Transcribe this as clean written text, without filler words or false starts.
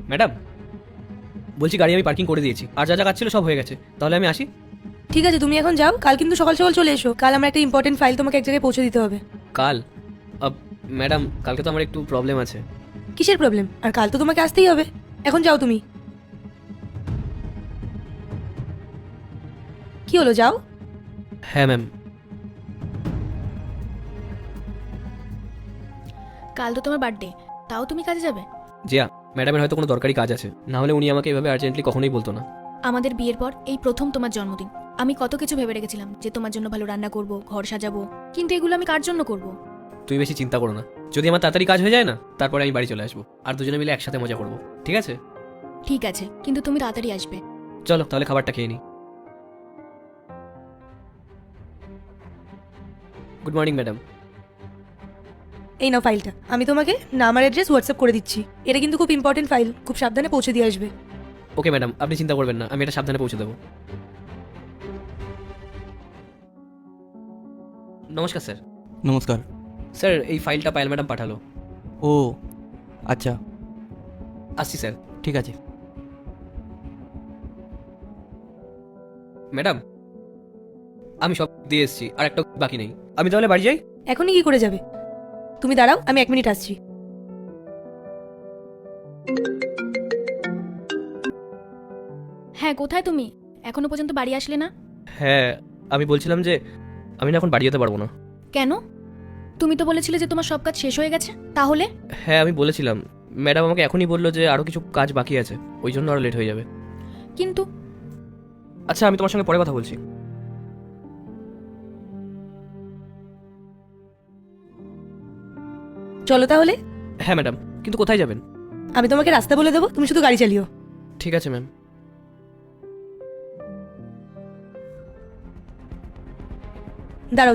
Madam, বলছি গাড়ি আমি পার্কিং করে দিয়েছি, আর যা যা কাজ ছিল সব হয়ে গেছে, তাহলে আমি আসি। ঠিক আছে, তুমি এখন যাও। কাল কিন্তু সকাল সকাল চলে এসো। কাল আমার একটা ইম্পর্টেন্ট ফাইল তোমাকে এক জায়গায় পৌঁছে দিতে হবে। কাল? ম্যাডাম, কালকে তো আমার একটু প্রবলেম আছে। কিসের প্রবলেম? আর কাল তো তোমাকে আসতেই হবে। এখন যাও তুমি। কি হলো, যাও। হ্যাঁ ম্যাম। কাল তো তোমার বার্থডে, তাও তুমি কাজে যাবে? জিয়া, ম্যাডামের হয়তো কোনো দরকারি কাজ আছে, না হলে উনি আমাকে এভাবে আর্জেন্টলি কখনোই বলতো না। আমাদের বিয়ের পর এই প্রথম তোমার জন্মদিন। আমি কত কিছু ভেবে রেখেছিলাম যে তোমার জন্য ভালো রান্না করব, ঘর সাজাবো, কিন্তু এগুলো আমি কার জন্য করব? তুই বেশি চিন্তা করো না, যদি আমার তাড়াতাড়ি কাজ হয়ে যায় না, তারপরে আমি বাড়ি চলে আসবো, আর দুজনে মিলে একসাথে মজা করবো, ঠিক আছে? ঠিক আছে, কিন্তু তুমি তাড়াতাড়ি আসবে। চলো তাহলে খাবারটা খেয়ে নিই। Good morning madam. এই নাও ফাইলটা। আমি তোমাকে নাম আর অ্যাড্রেস হোয়াটসঅ্যাপ করে দিচ্ছি। এটা কিন্তু খুব ইম্পর্টেন্ট ফাইল, খুব সাবধানে পৌঁছে দিয়ে আসবে। ওকে ম্যাডাম, আপনি চিন্তা করবেন না, আমি এটা সাবধানে পৌঁছে দেবো। নমস্কার স্যার। নমস্কার। স্যার, এই ফাইলটা পায়েল ম্যাডাম পাঠালো। ও আচ্ছা, আসছি স্যার। ঠিক আছে। ম্যাডাম, আমি সব দিয়ে এসেছি, আর একটা বাকি নেই। আমি তাহলে বাড়ি যাই? এখনই কি করে যাবে? তুমি দাঁড়াও, আমি 1 মিনিট আসছি। হ্যাঁ, কোথায় তুমি? এখনো পর্যন্ত বাড়ি আসলে না? হ্যাঁ, আমি বলছিলাম যে আমি না এখন বাড়ি যেতে পারবো না। কেন? তুমি তো বলেছিলে যে তোমার সব কাজ শেষ হয়ে গেছে। তাহলে? হ্যাঁ, আমি বলেছিলাম, ম্যাডাম আমাকে এখনই বললো যে আরও কিছু কাজ বাকি আছে, ওই জন্য আরও লেট হয়ে যাবে। কিন্তু আচ্ছা, আমি তোমার সঙ্গে পরে কথা বলছি। চলো তাহলে। হ্যাঁ ম্যাডাম, কিন্তু কোথায় যাবেন? আমি তোমাকে রাস্তা বলে দেবো, তুমি শুধু গাড়ি চালিও। ঠিক আছে ম্যাম। দাঁড়াও।